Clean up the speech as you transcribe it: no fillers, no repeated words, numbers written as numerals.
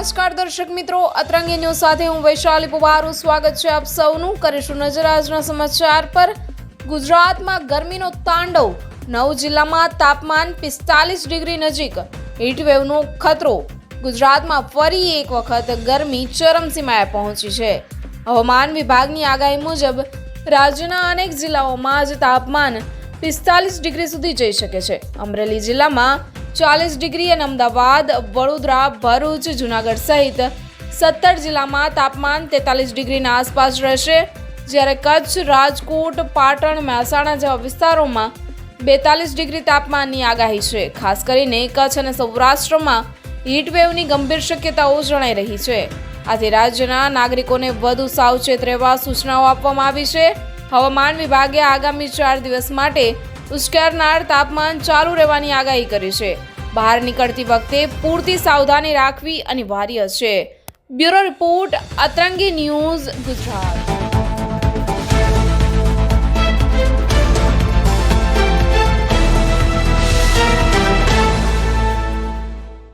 નમસ્કાર દર્શક મિત્રો, અતરંગી ન્યૂઝ સાથે હું વૈશાલી પુવારું સ્વાગત છે આપ સૌનું। કરીશું નજર આજના સમાચાર પર। ગુજરાતમાં ગરમીનો તાંડવ, 9 જિલ્લામાં તાપમાન 45 ડિગ્રી નજીક, હીટવેવનો ખતરો। ગુજરાતમાં ફરી એક વખત ગરમી ચરમસીમાએ પહોંચી છે। હવામાન વિભાગની આગાહી મુજબ રાજ્યના અનેક જિલ્લાઓમાં આજે તાપમાન 45 ડિગ્રી સુધી જઈ શકે છે। અમરેલી જિલ્લામાં 40 ડિગ્રી અને અમદાવાદ, વડોદરા, ભરૂચ, જૂનાગઢ સહિત 17 જિલ્લામાં તાપમાન 43 ડિગ્રીના આસપાસ રહેશે, જ્યારે કચ્છ, રાજકોટ, પાટણ, મહેસાણા જેવા વિસ્તારોમાં 42 ડિગ્રી તાપમાનની આગાહી છે। ખાસ કરીને કચ્છ અને સૌરાષ્ટ્રમાં હીટવેવની ગંભીર શક્યતાઓ જણાઈ રહી છે। આથી રાજ્યના નાગરિકોને વધુ સાવચેત રહેવા સૂચનાઓ આપવામાં આવી છે। હવામાન વિભાગે આગામી 4 દિવસ માટે ઉશ્કેરનાર તાપમાન ચાલુ રહેવાની આગાહી કરી છે। બહાર નીકળતી વખતે પૂરતી સાવધાની રાખવી અનિવાર્ય છે। Bureau report, અતરંગી news, Gujarat.